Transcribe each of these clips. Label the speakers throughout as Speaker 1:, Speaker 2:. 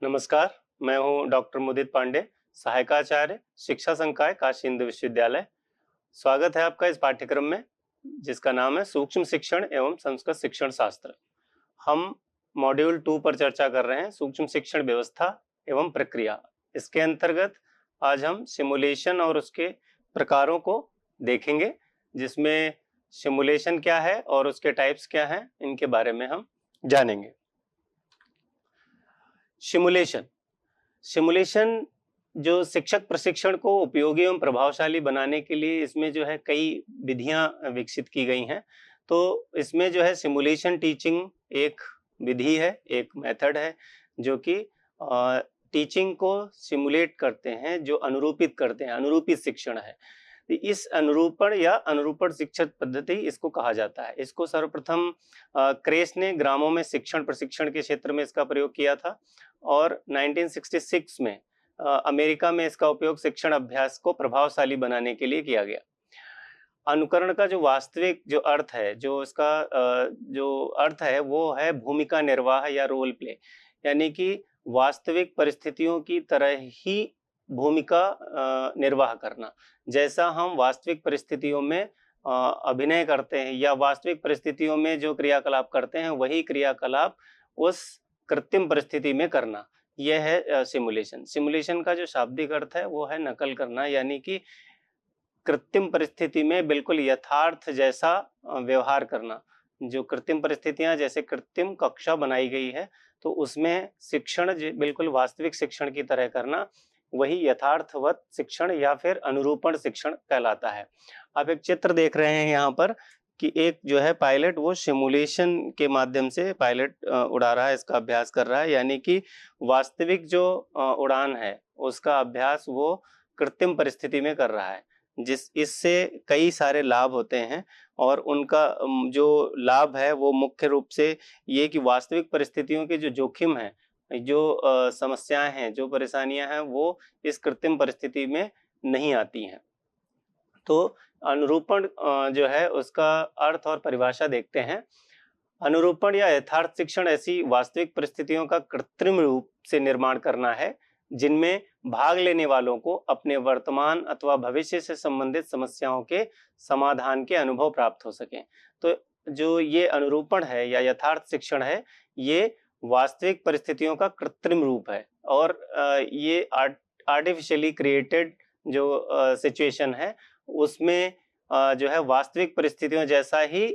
Speaker 1: नमस्कार, मैं हूं डॉक्टर मुदित पांडे, सहायकाचार्य, शिक्षा संकाय काशी हिंदू विश्वविद्यालय। स्वागत है आपका इस पाठ्यक्रम में, जिसका नाम है सूक्ष्म शिक्षण एवं संस्कृत शिक्षण शास्त्र। हम मॉड्यूल 2 पर चर्चा कर रहे हैं, सूक्ष्म शिक्षण व्यवस्था एवं प्रक्रिया। इसके अंतर्गत आज हम सिमुलेशन और उसके प्रकारों को देखेंगे, जिसमें सिमुलेशन क्या है और उसके टाइप्स क्या हैं, इनके बारे में हम जानेंगे। सिमुलेशन सिमुलेशन जो शिक्षक प्रशिक्षण को उपयोगी एवं प्रभावशाली बनाने के लिए इसमें जो है कई विधियां विकसित की गई हैं। तो इसमें जो है सिमुलेशन टीचिंग एक विधि है, एक मेथड है, जो कि टीचिंग को सिमुलेट करते हैं, जो अनुरूपित करते हैं, अनुरूपित शिक्षण है। इस अनुरूपण या अनुरूपण शिक्षण पद्धति इसको कहा जाता है। इसको सर्वप्रथम क्रेस ने ग्रामों में शिक्षण प्रशिक्षण के क्षेत्र में इसका प्रयोग किया था और 1966 में अमेरिका में इसका उपयोग शिक्षण अभ्यास को प्रभावशाली बनाने के लिए किया गया। अनुकरण का जो वास्तविक जो अर्थ है, जो इसका जो अर्थ है वो है भूमिका निर्वाह या रोल प्ले, यानी कि वास्तविक परिस्थितियों की तरह ही भूमिका निर्वाह करना। जैसा हम वास्तविक परिस्थितियों में अभिनय करते हैं या वास्तविक परिस्थितियों में जो क्रियाकलाप करते हैं, वही क्रियाकलाप उस कृत्रिम परिस्थिति में करना, यह है सिमुलेशन। सिमुलेशन का जो शाब्दिक अर्थ है वो है नकल करना, यानी कि कृत्रिम परिस्थिति में बिल्कुल यथार्थ जैसा व्यवहार करना। जो कृत्रिम परिस्थितियां, जैसे कृत्रिम कक्षा बनाई गई है, तो उसमें शिक्षण बिल्कुल वास्तविक शिक्षण की तरह करना, वही यथार्थवत शिक्षण या फिर अनुरूपण शिक्षण कहलाता है। आप एक चित्र देख रहे हैं यहाँ पर कि एक जो है पायलट, वो सिमुलेशन के माध्यम से पायलट उड़ा रहा है, इसका अभ्यास कर रहा है, यानी कि वास्तविक जो उड़ान है उसका अभ्यास वो कृत्रिम परिस्थिति में कर रहा है। इससे कई सारे लाभ होते हैं और उनका जो लाभ है वो मुख्य रूप से ये कि वास्तविक परिस्थितियों के जो जोखिम है, जो समस्याएं हैं, जो परेशानियां हैं, वो इस कृत्रिम परिस्थिति में नहीं आती हैं। तो अनुरूपण जो है उसका अर्थ और परिभाषा देखते हैं। अनुरूपण या यथार्थ शिक्षण ऐसी वास्तविक परिस्थितियों का कृत्रिम रूप से निर्माण करना है, जिनमें भाग लेने वालों को अपने वर्तमान अथवा भविष्य से संबंधित समस्याओं के समाधान के अनुभव प्राप्त हो सके। तो जो ये अनुरूपण है या यथार्थ शिक्षण है, ये वास्तविक परिस्थितियों का कृत्रिम रूप है और ये आर्टिफिशियली क्रिएटेड जो सिचुएशन है, उसमें जो है वास्तविक परिस्थितियों जैसा ही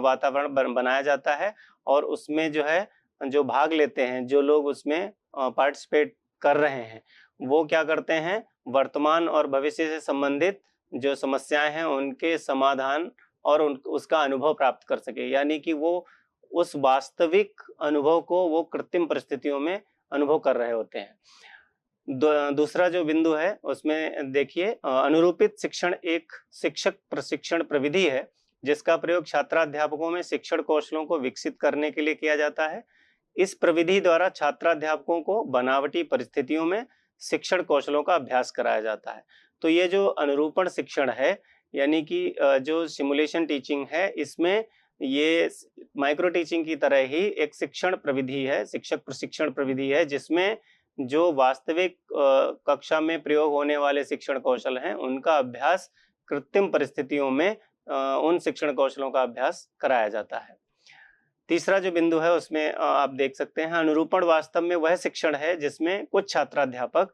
Speaker 1: वातावरण बनाया जाता है और उसमें जो है जो भाग लेते हैं, जो लोग उसमें पार्टिसिपेट कर रहे हैं, वो क्या करते हैं, वर्तमान और भविष्य से संबंधित जो समस्याएं हैं उनके समाधान और उसका अनुभव प्राप्त कर सके, यानी कि वो उस वास्तविक अनुभव को वो कृत्रिम परिस्थितियों में अनुभव कर रहे होते हैं। दूसरा जो बिंदु है उसमें देखिए, अनुरूपित शिक्षण एक शिक्षक प्रशिक्षण प्रविधि है, जिसका प्रयोग छात्राध्यापकों में शिक्षण कौशलों को विकसित करने के लिए किया जाता है। इस प्रविधि द्वारा छात्राध्यापकों को बनावटी परिस्थितियों में शिक्षण कौशलों का अभ्यास कराया जाता है। तो ये जो अनुरूपण शिक्षण है, यानी कि जो सिमुलेशन टीचिंग है, इसमें ये माइक्रो टीचिंग की तरह ही एक शिक्षण प्रविधि है, शिक्षक प्रशिक्षण प्रविधि है, जिसमें जो वास्तविक कक्षा में प्रयोग होने वाले शिक्षण कौशल हैं, उनका अभ्यास कृत्रिम परिस्थितियों में उन शिक्षण कौशलों का अभ्यास कराया जाता है। तीसरा जो बिंदु है उसमें आप देख सकते हैं, अनुरूपण वास्तव में वह शिक्षण है जिसमें कुछ छात्राध्यापक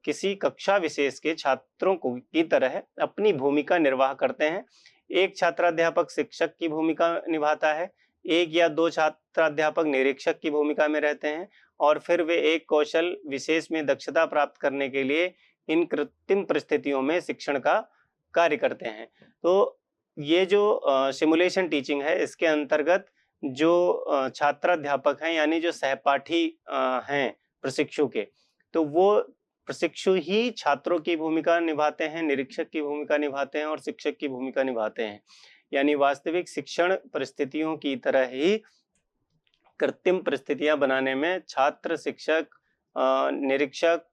Speaker 1: किसी कक्षा विशेष के छात्रों को की तरह अपनी भूमिका निर्वाह करते हैं। एक छात्राध्यापक शिक्षक की भूमिका निभाता है, एक या दो छात्राध्यापक निरीक्षक की भूमिका में रहते हैं और फिर वे एक कौशल विशेष में दक्षता प्राप्त करने के लिए इन कृत्रिम परिस्थितियों में शिक्षण का कार्य करते हैं। तो ये जो सिमुलेशन टीचिंग है, इसके अंतर्गत जो छात्राध्यापक हैं, यानी जो सहपाठी हैं प्रशिक्षु के, तो वो प्रशिक्षु ही छात्रों की भूमिका निभाते हैं, निरीक्षक की भूमिका निभाते हैं और शिक्षक की भूमिका निभाते हैं। यानी वास्तविक शिक्षण परिस्थितियों की तरह ही कृत्रिम परिस्थितियां बनाने में छात्र, शिक्षक, निरीक्षक,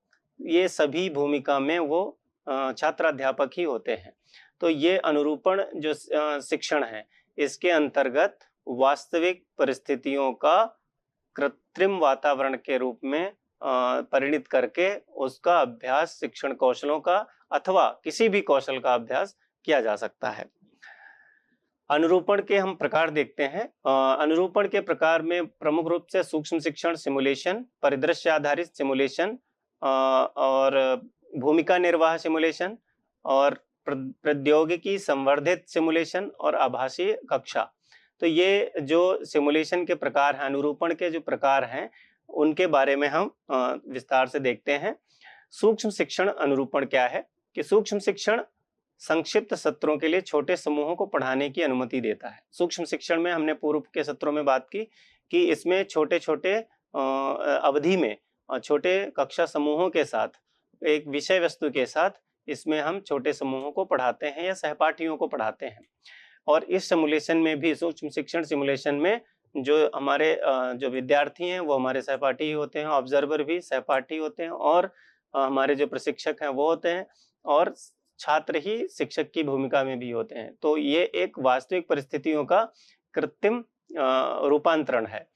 Speaker 1: ये सभी भूमिका में वो छात्राध्यापक ही होते हैं। तो ये अनुरूपण जो शिक्षण है, इसके अंतर्गत वास्तविक परिस्थितियों का कृत्रिम वातावरण के रूप में परिणित करके उसका अभ्यास शिक्षण कौशलों का अथवा किसी भी कौशल का अभ्यास किया जा सकता है। अनुरूपण के हम प्रकार देखते हैं। अनुरूपण के प्रकार में प्रमुख रूप से सूक्ष्म शिक्षण सिमुलेशन, परिदृश्य आधारित सिमुलेशन और भूमिका निर्वाह सिमुलेशन और प्रौद्योगिकी संवर्धित सिमुलेशन और आभासी कक्षा। तो ये जो सिमुलेशन के प्रकार हैं, अनुरूपण के जो प्रकार हैं, उनके बारे में हम विस्तार से देखते हैं। सूक्ष्म शिक्षण अनुरूपण क्या है कि सूक्ष्म शिक्षण संक्षिप्त सत्रों के लिए छोटे समूहों को पढ़ाने की अनुमति देता है। सूक्ष्म शिक्षण में हमने पूर्व के सत्रों में बात की कि इसमें छोटे छोटे अवधि में छोटे कक्षा समूहों के साथ, एक विषय वस्तु के साथ इसमें हम छोटे समूहों को पढ़ाते हैं या सहपाठियों को पढ़ाते हैं। और इस सिमुलेशन में भी, सूक्ष्म शिक्षण सिमुलेशन में जो हमारे जो विद्यार्थी हैं वो हमारे सहपाठी ही होते हैं, ऑब्जर्वर भी सहपाठी होते हैं और हमारे जो प्रशिक्षक हैं वो होते हैं और छात्र ही शिक्षक की भूमिका में भी होते हैं। तो ये एक वास्तविक परिस्थितियों का कृत्रिम रूपांतरण है।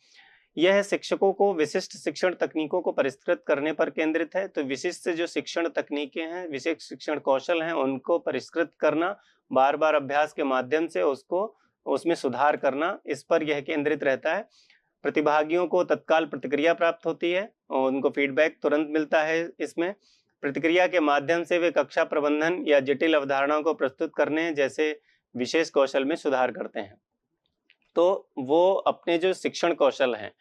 Speaker 1: यह शिक्षकों को विशिष्ट शिक्षण तकनीकों को परिष्कृत करने पर केंद्रित है। तो विशिष्ट जो शिक्षण तकनीकें हैं, विशिष्ट शिक्षण कौशल हैं, उनको परिष्कृत करना, बार बार अभ्यास के माध्यम से उसमें सुधार करना, इस पर यह केंद्रित रहता है। प्रतिभागियों को तत्काल प्रतिक्रिया प्राप्त होती है और उनको फीडबैक तुरंत मिलता है। इसमें प्रतिक्रिया के माध्यम से वे कक्षा प्रबंधन या जटिल अवधारणाओं को प्रस्तुत करने जैसे विशेष कौशल में सुधार करते हैं। तो वो अपने जो शिक्षण कौशल हैं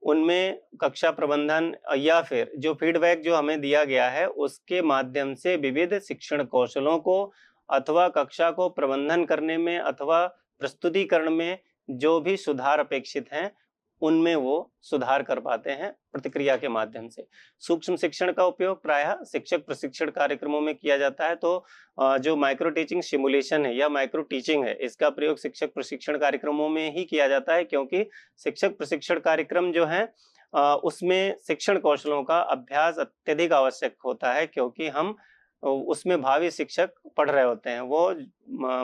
Speaker 1: उनमें कक्षा प्रबंधन या फिर जो फीडबैक जो हमें दिया गया है उसके माध्यम से विविध शिक्षण कौशलों को अथवा कक्षा को प्रबंधन करने में अथवा प्रस्तुतिकरण में जो भी सुधार अपेक्षित हैं उनमें वो सुधार कर पाते हैं प्रतिक्रिया के माध्यम से। सूक्ष्म शिक्षण का उपयोग प्रायः शिक्षक प्रशिक्षण कार्यक्रमों में किया जाता है। तो जो माइक्रो टीचिंग सिमुलेशन है या माइक्रो टीचिंग है, इसका प्रयोग शिक्षक प्रशिक्षण कार्यक्रमों में ही किया जाता है, क्योंकि शिक्षक प्रशिक्षण कार्यक्रम जो है उसमें शिक्षण कौशलों का अभ्यास अत्यधिक आवश्यक होता है, क्योंकि हम उसमें भावी शिक्षक पढ़ रहे होते हैं, वो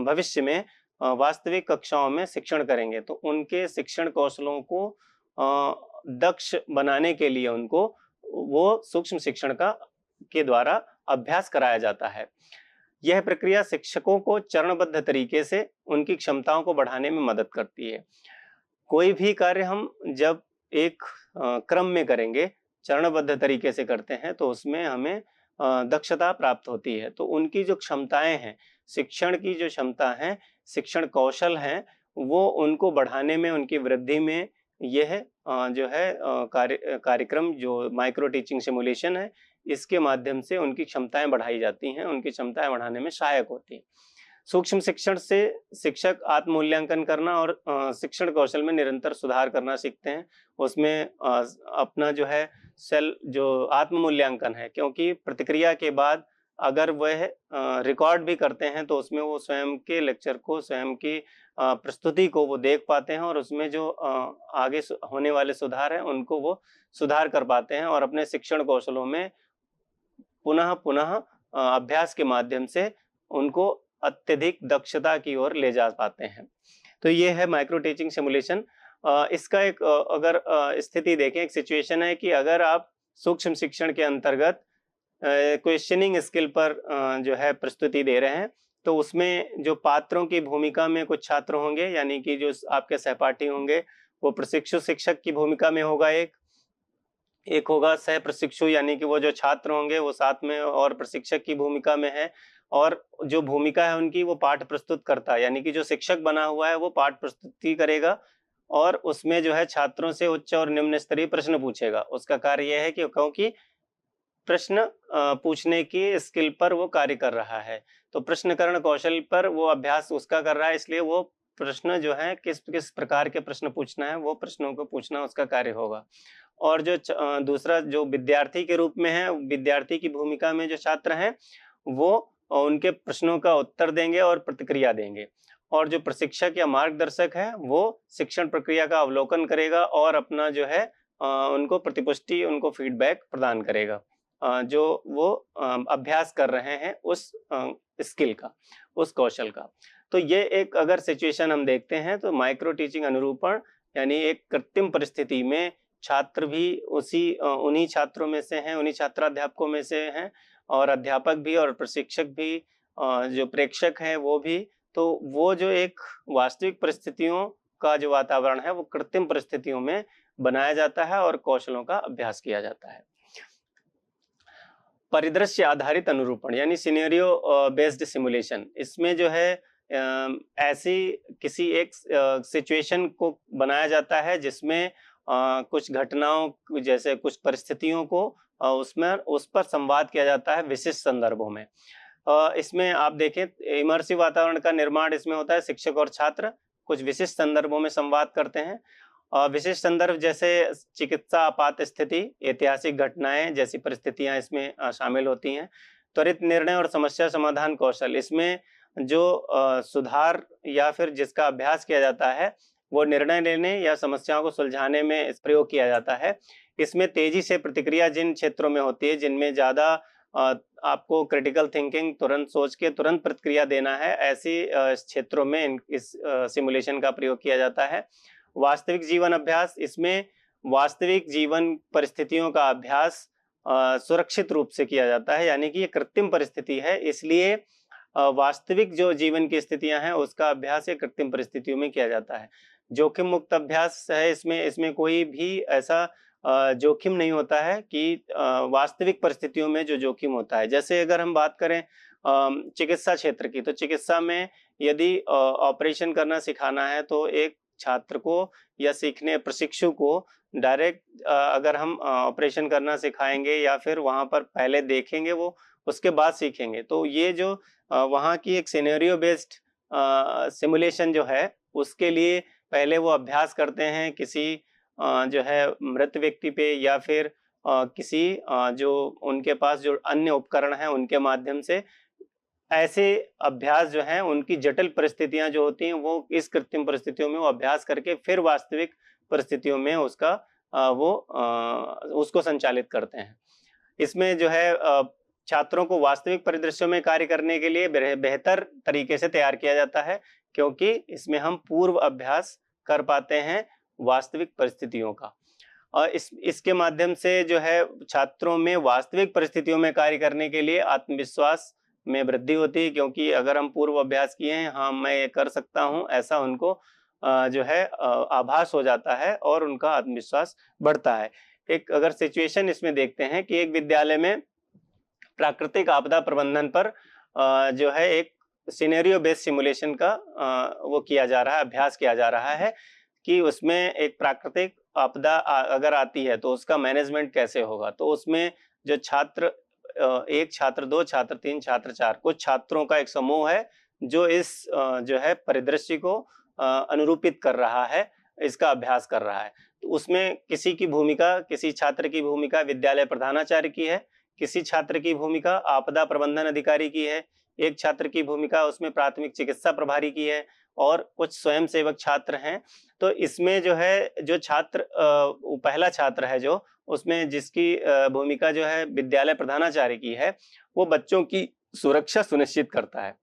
Speaker 1: भविष्य में वास्तविक कक्षाओं में शिक्षण करेंगे। तो उनके शिक्षण कौशलों को दक्ष बनाने के लिए उनको वो सूक्ष्म शिक्षण के द्वारा अभ्यास कराया जाता है। यह प्रक्रिया शिक्षकों को चरणबद्ध तरीके से उनकी क्षमताओं को बढ़ाने में मदद करती है। कोई भी कार्य हम जब एक क्रम में करेंगे, चरणबद्ध तरीके से करते हैं, तो उसमें हमें दक्षता प्राप्त होती है। तो उनकी जो क्षमताएं हैं, शिक्षण की जो क्षमता है, शिक्षण कौशल हैं, वो उनको बढ़ाने में, उनकी वृद्धि में यह जो है कार्यक्रम जो माइक्रो टीचिंग सिमुलेशन है, इसके माध्यम से उनकी क्षमताएं बढ़ाई जाती हैं, उनकी क्षमताएं बढ़ाने में सहायक होती है। सूक्ष्म शिक्षण से शिक्षक आत्म मूल्यांकन करना और शिक्षण कौशल में निरंतर सुधार करना सीखते हैं। उसमें अपना जो है जो आत्म मूल्यांकन है, क्योंकि प्रतिक्रिया के बाद अगर वह रिकॉर्ड भी करते हैं तो उसमें वो स्वयं के लेक्चर को, स्वयं की प्रस्तुति को वो देख पाते हैं और उसमें जो आगे होने वाले सुधार हैं उनको वो सुधार कर पाते हैं और अपने शिक्षण कौशलों में पुनः पुनः अभ्यास के माध्यम से उनको अत्यधिक दक्षता की ओर ले जा पाते हैं। तो ये है माइक्रो टीचिंग सिमुलेशन। इसका एक अगर स्थिति देखें, एक सिचुएशन है कि अगर आप सूक्ष्म शिक्षण के अंतर्गत क्वेश्चनिंग स्किल पर जो है प्रस्तुति दे रहे हैं, तो उसमें जो पात्रों की भूमिका में कुछ छात्र होंगे, यानी कि जो आपके सहपाठी होंगे, वो प्रशिक्षु शिक्षक की भूमिका में होगा, एक होगा सह प्रशिक्षु, यानी कि वो जो छात्र होंगे वो साथ में और प्रशिक्षक की भूमिका में है, और जो भूमिका है उनकी वो पाठ प्रस्तुत करता, यानी कि जो शिक्षक बना हुआ है वो पाठ प्रस्तुति करेगा और उसमें जो है छात्रों से उच्च और निम्न स्तरीय प्रश्न पूछेगा। उसका कार्य यह है कि क्योंकि प्रश्न पूछने की स्किल पर वो कार्य कर रहा है, तो प्रश्नकरण कौशल पर वो अभ्यास उसका कर रहा है, इसलिए वो प्रश्न जो है किस किस प्रकार के प्रश्न पूछना है, वो प्रश्नों को पूछना उसका कार्य होगा। और जो दूसरा जो विद्यार्थी के रूप में है, विद्यार्थी की भूमिका में जो छात्र हैं वो उनके प्रश्नों का उत्तर देंगे और प्रतिक्रिया देंगे, और जो प्रशिक्षक या मार्गदर्शक है वो शिक्षण प्रक्रिया का अवलोकन करेगा और अपना जो है उनको प्रतिपुष्टि, उनको फीडबैक प्रदान करेगा जो वो अभ्यास कर रहे हैं उस स्किल का, उस कौशल का। तो ये एक अगर सिचुएशन हम देखते हैं तो माइक्रो टीचिंग अनुरूपण यानी एक कृत्रिम परिस्थिति में छात्र भी उन्हीं छात्रों में से हैं, उन्हीं छात्राध्यापकों में से हैं, और अध्यापक भी और प्रशिक्षक भी, जो प्रेक्षक हैं वो भी। तो वो जो एक वास्तविक परिस्थितियों का जो वातावरण है वो कृत्रिम परिस्थितियों में बनाया जाता है और कौशलों का अभ्यास किया जाता है। परिदृश्य आधारित अनुरूपण यानी सिनेरियो बेस्ड सिमुलेशन, इसमें जो है ऐसी किसी एक सिचुएशन को बनाया जाता है जिसमें कुछ घटनाओं जैसे कुछ परिस्थितियों को उसमें उस पर संवाद किया जाता है विशिष्ट संदर्भों में। इसमें आप देखें इमर्सिव वातावरण का निर्माण इसमें होता है, शिक्षक और छात्र कुछ विशिष्ट संदर्भों में संवाद करते हैं। विशिष्ट संदर्भ जैसे चिकित्सा आपात स्थिति, ऐतिहासिक घटनाएं जैसी परिस्थितियां इसमें शामिल होती हैं। त्वरित निर्णय और समस्या समाधान कौशल, इसमें जो सुधार या फिर जिसका अभ्यास किया जाता है वो निर्णय लेने या समस्याओं को सुलझाने में प्रयोग किया जाता है। इसमें तेजी से प्रतिक्रिया जिन क्षेत्रों में होती है, जिनमें ज्यादा आपको क्रिटिकल थिंकिंग, तुरंत सोच के तुरंत प्रतिक्रिया देना है, ऐसी क्षेत्रों में इस सिमुलेशन का प्रयोग किया जाता है। वास्तविक जीवन अभ्यास, इसमें वास्तविक जीवन परिस्थितियों का अभ्यास सुरक्षित रूप से किया जाता है, यानी कि ये कृत्रिम परिस्थिति है, इसलिए वास्तविक जो जीवन की स्थितियां हैं उसका अभ्यास ये कृत्रिम परिस्थितियों में किया जाता है। जोखिम मुक्त अभ्यास है, इसमें कोई भी ऐसा जोखिम नहीं होता है कि वास्तविक परिस्थितियों में जो जोखिम होता है। जैसे अगर हम बात करें चिकित्सा क्षेत्र की, तो चिकित्सा में यदि ऑपरेशन करना सिखाना है तो एक छात्र को या सीखने प्रशिक्षु को डायरेक्ट अगर हम ऑपरेशन करना सिखाएंगे या फिर वहां पर पहले देखेंगे वो उसके बाद सीखेंगे, तो ये जो वहाँ की एक सिनेरियो बेस्ड सिमुलेशन जो है उसके लिए पहले वो अभ्यास करते हैं किसी जो है मृत व्यक्ति पे या फिर किसी जो उनके पास जो अन्य उपकरण हैं उनके माध्यम से। ऐसे अभ्यास जो हैं उनकी जटिल परिस्थितियां जो होती हैं वो इस कृत्रिम परिस्थितियों में वो अभ्यास करके फिर वास्तविक परिस्थितियों में उसको संचालित करते हैं। इसमें जो है छात्रों को वास्तविक परिदृश्यों में कार्य करने के लिए बेहतर तरीके से तैयार किया जाता है, क्योंकि इसमें हम पूर्व अभ्यास कर पाते हैं वास्तविक परिस्थितियों का। और इसके माध्यम से जो है छात्रों में वास्तविक परिस्थितियों में कार्य करने के लिए आत्मविश्वास में वृद्धि होती है, क्योंकि अगर हम पूर्व अभ्यास किए हैं, हाँ मैं ये कर सकता हूँ, ऐसा उनको जो है आभास हो जाता है और उनका आत्मविश्वास बढ़ता है। एक अगर सिचुएशन इसमें देखते हैं कि एक विद्यालय में प्राकृतिक आपदा प्रबंधन पर जो है एक सिनेरियो बेस्ड सिमुलेशन का वो किया जा रहा है, अभ्यास किया जा रहा है कि उसमें एक प्राकृतिक आपदा अगर आती है तो उसका मैनेजमेंट कैसे होगा। तो उसमें जो छात्र, एक छात्र, दो छात्र, तीन छात्र, चार, कुछ छात्रों का एक समूह है जो इस जो है परिदृश्य को अनुरूपित कर रहा है, इसका अभ्यास कर रहा है। तो उसमें किसी छात्र की भूमिका विद्यालय प्रधानाचार्य की है, किसी छात्र की भूमिका आपदा प्रबंधन अधिकारी की है, एक छात्र की भूमिका उसमें प्राथमिक चिकित्सा प्रभारी की है और कुछ स्वयंसेवक छात्र हैं। तो इसमें जो है जो छात्र पहला छात्र है जो उसमें जिसकी भूमिका जो है विद्यालय प्रधानाचार्य की है, वो बच्चों की सुरक्षा सुनिश्चित करता है।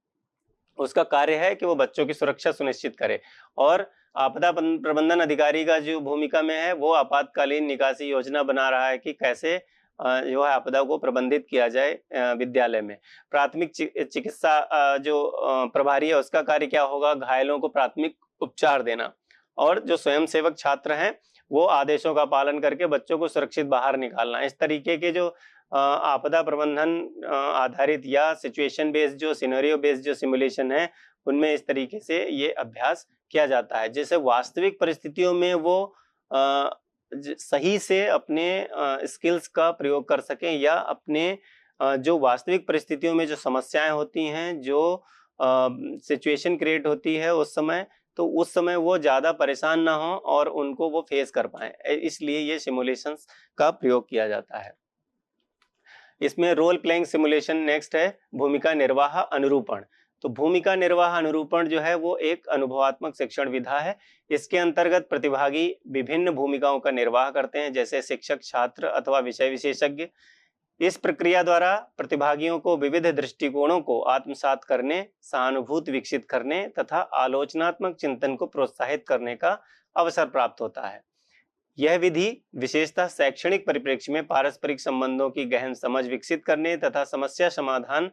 Speaker 1: उसका कार्य है कि वो बच्चों की सुरक्षा सुनिश्चित करे। और आपदा प्रबंधन अधिकारी का जो भूमिका में है वो आपातकालीन निकासी योजना बना रहा है कि कैसे जो है आपदा को प्रबंधित किया जाए विद्यालय में। प्राथमिक चिकित्सा जो प्रभारी है उसका कार्य क्या होगा, घायलों को प्राथमिक उपचार देना। और जो स्वयंसेवक छात्र हैं वो आदेशों का पालन करके बच्चों को सुरक्षित बाहर निकालना। इस तरीके के जो आपदा प्रबंधन आधारित या सिचुएशन बेस्ड जो सिनेरियो बेस्ड जो सिमुलेशन है उनमें इस तरीके से ये अभ्यास किया जाता है, जैसे वास्तविक परिस्थितियों में वो सही से अपने स्किल्स का प्रयोग कर सकें या अपने जो वास्तविक परिस्थितियों में जो समस्याएं होती हैं, जो सिचुएशन क्रिएट होती है उस समय वो ज्यादा परेशान ना हो और उनको वो फेस कर पाए, इसलिए ये सिमुलेशंस का प्रयोग किया जाता है। इसमें रोल प्लेइंग सिमुलेशन नेक्स्ट है, भूमिका निर्वाह अनुरूपण। तो भूमिका निर्वाह अनुरूपण जो है वो एक अनुभवात्मक शिक्षण विधा है। इसके अंतर्गत प्रतिभागी विभिन्न भूमिकाओं का निर्वाह करते हैं, जैसे शिक्षक, छात्र अथवा विषय विशेषज्ञ। इस प्रक्रिया द्वारा प्रतिभागियों को विविध दृष्टिकोणों को आत्मसात करने, सहानुभूति विकसित करने तथा आलोचनात्मक चिंतन को प्रोत्साहित करने का अवसर प्राप्त होता है। यह विधि विशेषतः शैक्षणिक परिप्रेक्ष्य में पारस्परिक संबंधों की गहन समझ विकसित करने तथा समस्या समाधान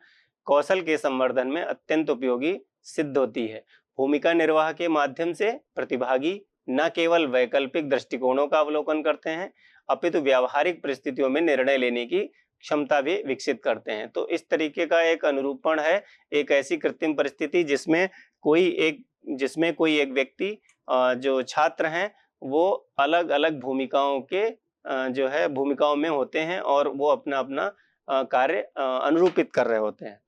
Speaker 1: कौशल के संवर्धन में अत्यंत उपयोगी सिद्ध होती है। भूमिका निर्वाह के माध्यम से प्रतिभागी न केवल वैकल्पिक दृष्टिकोणों का अवलोकन करते हैं, अपितु व्यावहारिक परिस्थितियों में निर्णय लेने की क्षमता भी विकसित करते हैं। तो इस तरीके का एक अनुरूपण है, एक ऐसी कृत्रिम परिस्थिति जिसमें कोई एक व्यक्ति जो छात्र हैं वो अलग अलग भूमिकाओं के जो है भूमिकाओं में होते हैं और वो अपना अपना कार्य अनुरूपित कर रहे होते हैं।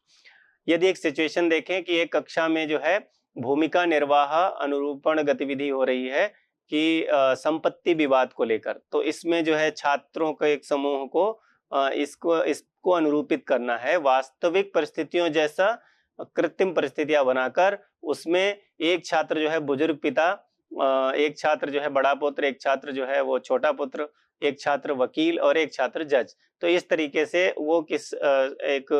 Speaker 1: यदि एक सिचुएशन देखें कि एक कक्षा में जो है भूमिका निर्वाह अनुरूपण गतिविधि हो रही है कि संपत्ति विवाद को लेकर, तो इसमें जो है छात्रों के एक समूह को इसको अनुरूपित करना है वास्तविक परिस्थितियों जैसा कृत्रिम परिस्थितियां बनाकर। उसमें एक छात्र जो है बुजुर्ग पिता, एक छात्र जो है बड़ा पुत्र, एक छात्र जो है वो छोटा पुत्र, एक छात्र वकील और एक छात्र जज। तो इस तरीके से वो एक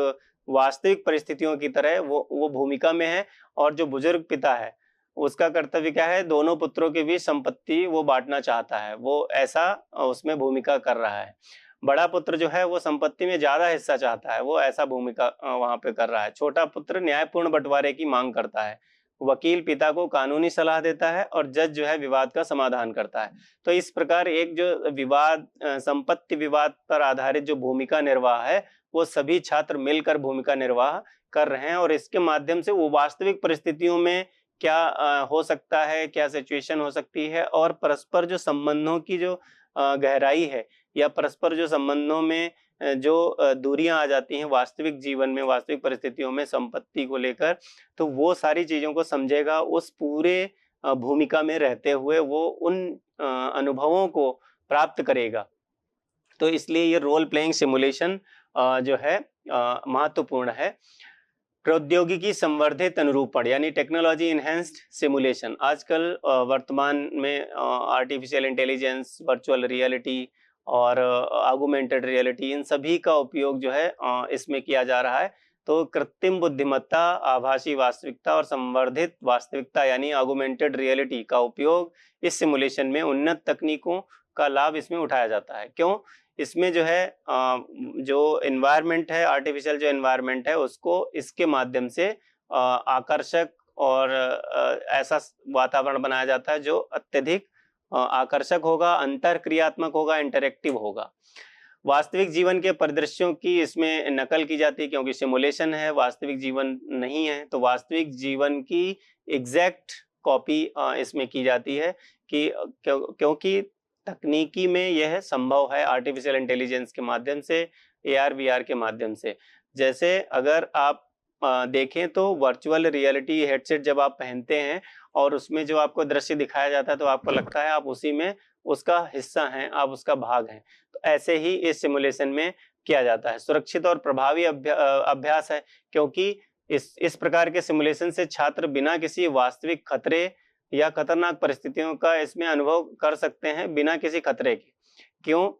Speaker 1: वास्तविक परिस्थितियों की तरह वो भूमिका में है। और जो बुजुर्ग पिता है उसका कर्तव्य क्या है, दोनों पुत्रों के बीच संपत्ति वो बांटना चाहता है, वो ऐसा उसमें भूमिका कर रहा है। बड़ा पुत्र जो है वो संपत्ति में ज्यादा हिस्सा चाहता है, वो ऐसा भूमिका वहां पे कर रहा है। छोटा पुत्र न्यायपूर्ण बंटवारे की मांग करता है। वकील पिता को कानूनी सलाह देता है और जज जो है विवाद का समाधान करता है। तो इस प्रकार एक जो विवाद संपत्ति विवाद पर आधारित जो भूमिका निर्वाह है वो सभी छात्र मिलकर भूमिका निर्वाह कर रहे हैं और इसके माध्यम से वो वास्तविक परिस्थितियों में क्या हो सकता है, क्या सिचुएशन हो सकती है और परस्पर जो संबंधों की जो गहराई है या परस्पर जो संबंधों में जो दूरियां आ जाती हैं वास्तविक जीवन में, वास्तविक परिस्थितियों में संपत्ति को लेकर, तो वो सारी चीजों को समझेगा। उस पूरे भूमिका में रहते हुए वो उन अनुभवों को प्राप्त करेगा। तो इसलिए ये रोल प्लेइंग सिमुलेशन जो है महत्वपूर्ण है। प्रौद्योगिकी संवर्धित अनुरूपण यानी टेक्नोलॉजी इनहेंस्ड सिमुलेशन, आजकल वर्तमान में आर्टिफिशियल इंटेलिजेंस, वर्चुअल रियलिटी और ऑगमेंटेड रियलिटी, इन सभी का उपयोग जो है इसमें किया जा रहा है। तो कृत्रिम बुद्धिमत्ता, आभासी वास्तविकता और संवर्धित वास्तविकता यानी ऑगमेंटेड रियलिटी का उपयोग इस सिमुलेशन में उन्नत तकनीकों का लाभ इसमें उठाया जाता है। क्यों? इसमें जो है जो एनवायरनमेंट है, आर्टिफिशियल जो एनवायरनमेंट है उसको इसके माध्यम से आकर्षक और ऐसा वातावरण बनाया जाता है जो अत्यधिक आकर्षक होगा, अंतरक्रियात्मक होगा, इंटरेक्टिव होगा। वास्तविक जीवन के परिदृश्यों की इसमें नकल की जाती है क्योंकि सिमुलेशन है, वास्तविक जीवन नहीं है। तो वास्तविक जीवन की एग्जैक्ट कॉपी इसमें की जाती है कि क्योंकि तकनीकी में यह संभव है आर्टिफिशियल इंटेलिजेंस के माध्यम से, AR VR के माध्यम से। जैसे अगर आप देखें तो वर्चुअल रियलिटी हेडसेट जब आप पहनते हैं और उसमें जो आपको दृश्य दिखाया जाता है तो आपको लगता है आप उसी में उसका हिस्सा हैं, आप उसका भाग हैं। तो ऐसे ही इस सिमुलेशन में किया जाता है। सुरक्षित और प्रभावी अभ्यास है क्योंकि इस प्रकार के सिमुलेशन से छात्र बिना किसी वास्तविक खतरे या खतरनाक परिस्थितियों का इसमें अनुभव कर सकते हैं बिना किसी खतरे के। क्यों?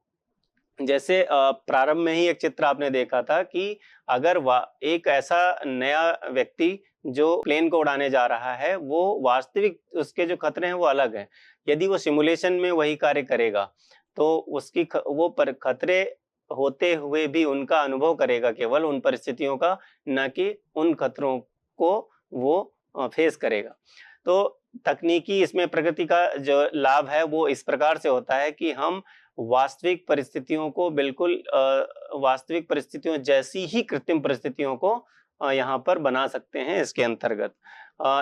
Speaker 1: जैसे प्रारंभ में ही एक चित्र आपने देखा था कि अगर एक ऐसा नया व्यक्ति जो प्लेन को उड़ाने जा रहा है वो वास्तविक उसके जो खतरे हैं वो अलग हैं। यदि वो सिमुलेशन में वही कार्य करेगा तो उसकी वो पर खतरे होते हुए भी उनका अनुभव करेगा केवल उन परिस्थितियों का, न कि उन खतरों को वो फेस करेगा। तो तकनीकी इसमें प्रगति का जो लाभ है वो इस प्रकार से होता है कि हम वास्तविक परिस्थितियों को बिल्कुल वास्तविक परिस्थितियों जैसी ही कृत्रिम परिस्थितियों को यहाँ पर बना सकते हैं। इसके अंतर्गत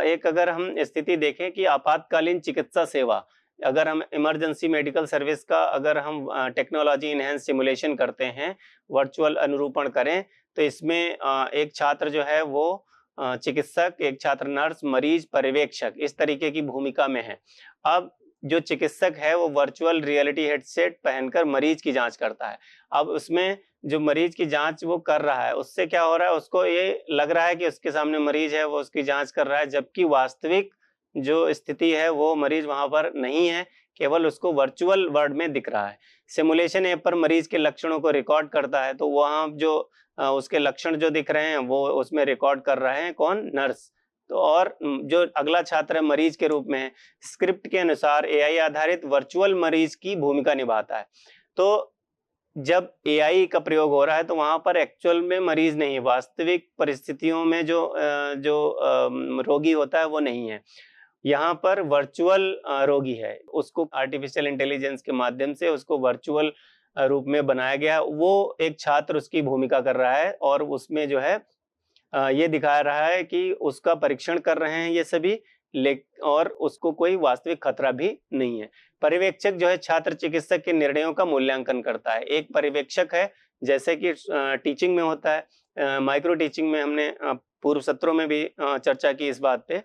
Speaker 1: एक अगर हम स्थिति देखें कि आपातकालीन चिकित्सा सेवा, अगर हम इमरजेंसी मेडिकल सर्विस का अगर हम टेक्नोलॉजी इनहेंस सिमुलेशन करते हैं, वर्चुअल अनुरूपण करें, तो इसमें एक छात्र जो है वो चिकित्सक, एक छात्र नर्स, मरीज पर्यवेक्षक, इस तरीके की भूमिका में है। अब जो चिकित्सक है वो वर्चुअल रियलिटी हेडसेट पहनकर मरीज की जांच करता है। अब उसमें जो मरीज की जांच वो कर रहा है उससे क्या हो रहा है, उसको ये लग रहा है कि उसके सामने मरीज है, वो उसकी जांच कर रहा है, जबकि वास्तविक जो स्थिति है वो मरीज वहां पर नहीं है, केवल उसको वर्चुअल वर्ल्ड में दिख रहा है। सिमुलेशन ऐप पर मरीज के लक्षणों को रिकॉर्ड करता है, तो वहां जो उसके लक्षण जो दिख रहे हैं वो उसमें रिकॉर्ड कर रहे हैं कौन? नर्स। तो और जो अगला छात्र है मरीज के रूप में है, स्क्रिप्ट के अनुसार एआई आधारित वर्चुअल मरीज की भूमिका निभाता है। तो जब एआई का प्रयोग हो रहा है तो वहां पर एक्चुअल में मरीज नहीं है, वास्तविक परिस्थितियों में जो रोगी होता है वो नहीं है, यहाँ पर वर्चुअल रोगी है, उसको आर्टिफिशियल इंटेलिजेंस के माध्यम से उसको वर्चुअल रूप में बनाया गया, वो एक छात्र उसकी भूमिका कर रहा है और उसमें जो है ये दिखा रहा है कि उसका परीक्षण कर रहे हैं ये सभी, और उसको कोई वास्तविक खतरा भी नहीं है। पर्यवेक्षक जो है छात्र चिकित्सक के निर्णयों का मूल्यांकन करता है। एक पर्यवेक्षक है, जैसे कि टीचिंग में होता है, माइक्रो टीचिंग में हमने पूर्व सत्रों में भी चर्चा की इस बात पे,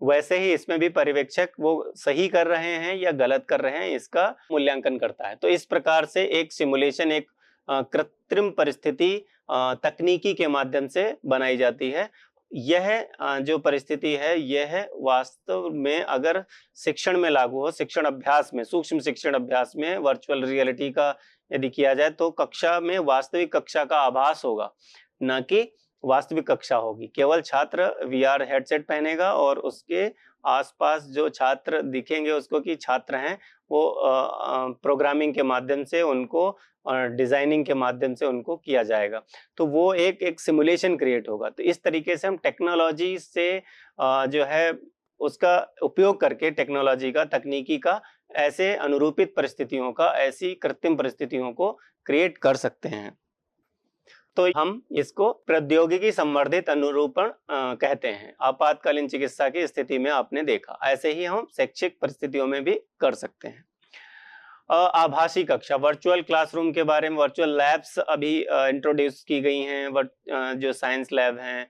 Speaker 1: वैसे ही इसमें भी पर्यवेक्षक वो सही कर रहे हैं या गलत कर रहे हैं इसका मूल्यांकन करता है। तो इस प्रकार से एक सिमुलेशन, एक कृत्रिम परिस्थिति तकनीकी के माध्यम से बनाई जाती है। यह जो परिस्थिति है, यह वास्तव में अगर शिक्षण में लागू हो, शिक्षण अभ्यास में, सूक्ष्म शिक्षण अभ्यास में वर्चुअल रियलिटी का यदि किया जाए तो कक्षा में वास्तविक कक्षा का आभास होगा, ना कि वास्तविक कक्षा होगी। केवल छात्र वीआर हेडसेट पहनेगा और उसके आसपास जो छात्र दिखेंगे उसको कि छात्र हैं, वो प्रोग्रामिंग के माध्यम से उनको और डिजाइनिंग के माध्यम से उनको किया जाएगा। तो वो एक सिमुलेशन क्रिएट होगा। तो इस तरीके से हम टेक्नोलॉजी से जो है उसका उपयोग करके, टेक्नोलॉजी का, तकनीकी का, ऐसे अनुरूपित परिस्थितियों का, ऐसी कृत्रिम परिस्थितियों को क्रिएट कर सकते हैं। तो हम इसको प्रौद्योगिकी संवर्धित अनुरूपण कहते हैं। आपातकालीन चिकित्सा की स्थिति में आपने देखा, ऐसे ही हम शैक्षिक परिस्थितियों में भी कर सकते हैं। आभासी कक्षा, वर्चुअल क्लासरूम के बारे में वर्चुअल लैब्स अभी इंट्रोड्यूस की गई हैं, जो साइंस लैब हैं,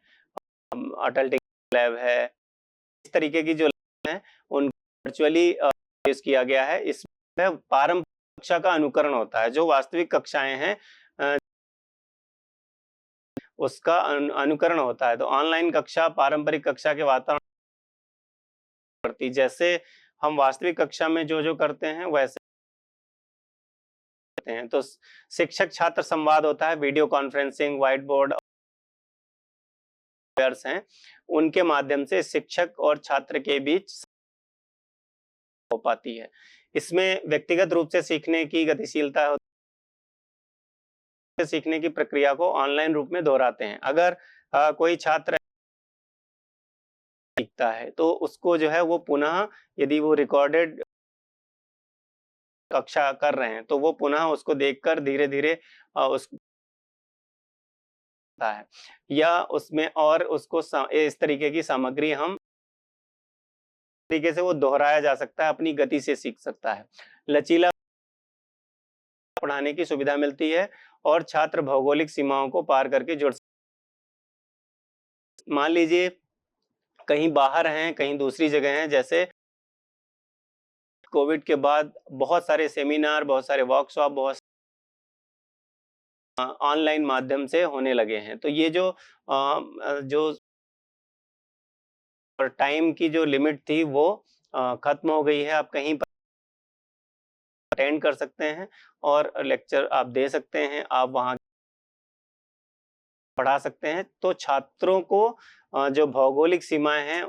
Speaker 1: अटल लैब है, इस तरीके की जो लैब हैं उनको वर्चुअली इंट्रोड्यूस किया गया है। इसमें पारंपरिक कक्षा का अनुकरण होता है, जो वास्तविक कक्षाएं हैं उसका अनुकरण होता है। तो ऑनलाइन कक्षा पारंपरिक कक्षा के वातावरण करती, जैसे हम वास्तविक कक्षा में जो करते हैं वैसे हैं। तो शिक्षक छात्र संवाद होता है, वीडियो कॉन्फ्रेंसिंग, व्हाइट बोर्ड हैं, उनके माध्यम से शिक्षक और छात्र के बीच हो पाती है। इसमें व्यक्तिगत रूप से सीखने की गतिशीलता होती है, सीखने की प्रक्रिया को ऑनलाइन रूप में दोहराते हैं। अगर कोई छात्र सीखता है तो उसको जो है वो पुनः, यदि वो रिकॉर्डेड कक्षा कर रहे हैं तो वो पुनः उसको देखकर धीरे धीरे उस है, या उसमें और उसको इस तरीके की सामग्री हम तरीके से वो दोहराया जा सकता है, अपनी गति से सीख सकता है। लचीला पढ़ाने की सुविधा मिलती है और छात्र भौगोलिक सीमाओं को पार करके जुड़, मान लीजिए कहीं बाहर हैं, कहीं दूसरी जगह हैं, जैसे कोविड के बाद बहुत सारे सेमिनार, बहुत सारे वर्कशॉप, बहुत ऑनलाइन माध्यम से होने लगे हैं। तो ये जो टाइम की जो लिमिट थी वो खत्म हो गई है। आप कहीं पर अटेंड कर सकते हैं और लेक्चर आप दे सकते हैं, आप वहां पढ़ा सकते हैं। तो छात्रों को जो भौगोलिक सीमाएं हैं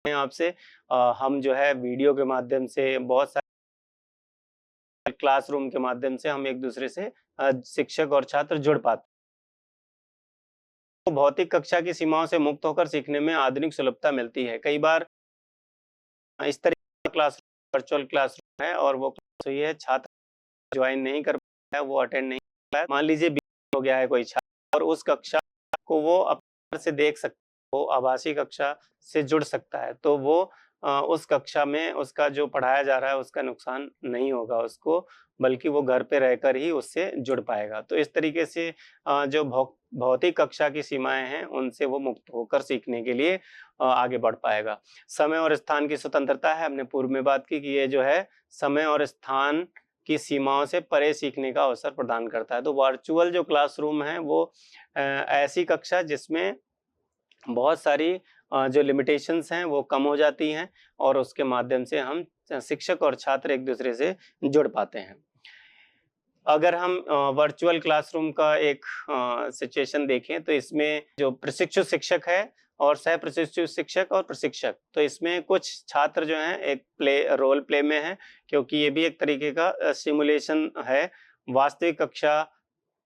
Speaker 1: आपसे हम जो है वीडियो के माध्यम से, बहुत सारे क्लासरूम के माध्यम से हम एक दूसरे से शिक्षक और छात्र जुड़ पाते हैं। तो भौतिक कक्षा की सीमाओं से मुक्त होकर सीखने में आधुनिक सुलभता मिलती है। कई बार इस तरह क्लास वर्चुअल क्लासरूम है और वो क्लास हुई है, छात्र ज्वाइन नहीं कर पाया, वो अटेंड नहीं कर पाया, मान लीजिए हो गया है कोई छात्र, और उस कक्षा को वो अपने से देख सकता है, वो आभासी कक्षा से जुड़ सकता है, तो वो उस कक्षा में उसका जो पढ़ाया जा रहा है उसका नुकसान नहीं होगा उसको, बल्कि वो घर पे रहकर ही उससे जुड़ पाएगा। तो इस तरीके से जो भौतिक कक्षा की सीमाएं हैं उनसे वो मुक्त होकर सीखने के लिए आगे बढ़ पाएगा। समय और स्थान की स्वतंत्रता है, हमने पूर्व में बात की कि ये जो है समय और स्थान की सीमाओं से परे सीखने का अवसर प्रदान करता है। तो वर्चुअल जो क्लासरूम है वो ऐसी कक्षा जिसमें बहुत सारी जो लिमिटेशंस हैं वो कम हो जाती हैं और उसके माध्यम से हम शिक्षक और छात्र एक दूसरे से जुड़ पाते हैं। अगर हम वर्चुअल क्लासरूम का एक सिचुएशन देखें तो इसमें जो प्रशिक्षु शिक्षक है और सह प्रशिक्षु शिक्षक और प्रशिक्षक, तो इसमें कुछ छात्र जो हैं एक रोल प्ले में हैं, क्योंकि ये भी एक तरीके का सिमुलेशन है। वास्तविक कक्षा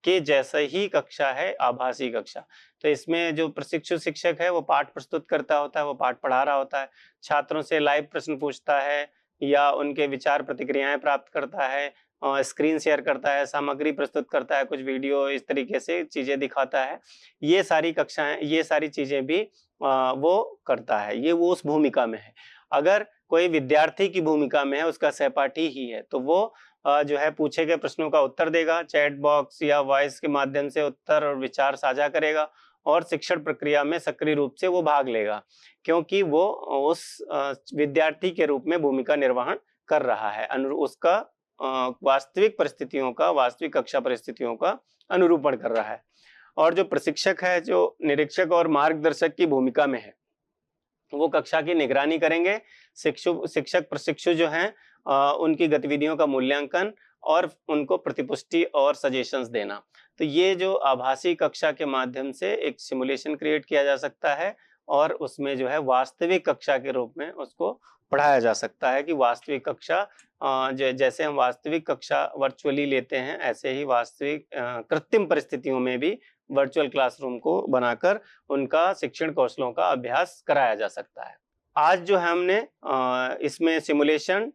Speaker 1: के जैसा ही कक्षा है आभासी कक्षा। तो इसमें जो प्रशिक्षु शिक्षक है वो पाठ प्रस्तुत करता होता है, वो पाठ पढ़ा रहा होता है, छात्रों से लाइव प्रश्न पूछता है या उनके विचार प्रतिक्रियाएं प्राप्त करता है, स्क्रीन शेयर करता है, सामग्री प्रस्तुत करता है, कुछ वीडियो इस तरीके से चीजें दिखाता है। ये सारी कक्षाएं, ये सारी चीजें भी वो करता है, ये वो उस भूमिका में है। अगर कोई विद्यार्थी की भूमिका में है, उसका सहपाठी ही है, तो वो जो है पूछे गए प्रश्नों का उत्तर देगा, चैट बॉक्स या वॉइस के माध्यम से उत्तर और विचार साझा करेगा और शिक्षण प्रक्रिया में सक्रिय रूप से वो भाग लेगा, क्योंकि वो उस विद्यार्थी के रूप में भूमिका निर्वहन कर रहा है, उसका वास्तविक परिस्थितियों का, वास्तविक कक्षा परिस्थितियों का अनुरूपण कर रहा है। और जो प्रशिक्षक है, जो निरीक्षक और मार्गदर्शक की भूमिका में है, वो कक्षा की निगरानी करेंगे। शिक्षक प्रशिक्षु जो हैं उनकी गतिविधियों का मूल्यांकन और उनको प्रतिपुष्टि और सजेशंस देना। तो ये जो आभासी कक्षा के माध्यम से एक सिमुलेशन क्रिएट किया जा सकता है और उसमें जो है वास्तविक कक्षा के रूप में उसको पढ़ाया जा सकता है कि वास्तविक कक्षा जैसे हम वास्तविक कक्षा वर्चुअली लेते हैं, ऐसे ही वास्तविक कृत्रिम परिस्थितियों में भी वर्चुअल क्लासरूम को बनाकर उनका शिक्षण कौशलों का अभ्यास कराया जा सकता है। आज जो है हमने इसमें सिमुलेशन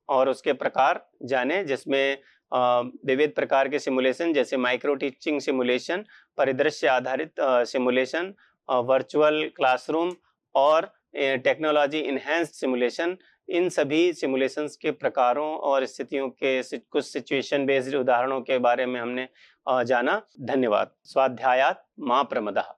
Speaker 1: और उसके प्रकार जाने, जिसमें विविध प्रकार के सिमुलेशन जैसे माइक्रो टीचिंग सिमुलेशन, परिदृश्य आधारित सिमुलेशन, वर्चुअल क्लासरूम और टेक्नोलॉजी इनहैंस्ड सिमुलेशन, इन सभी सिमुलेशंस के प्रकारों और स्थितियों के कुछ सिचुएशन बेस्ड उदाहरणों के बारे में हमने जाना। धन्यवाद। स्वाध्यायात् मा प्रमदः।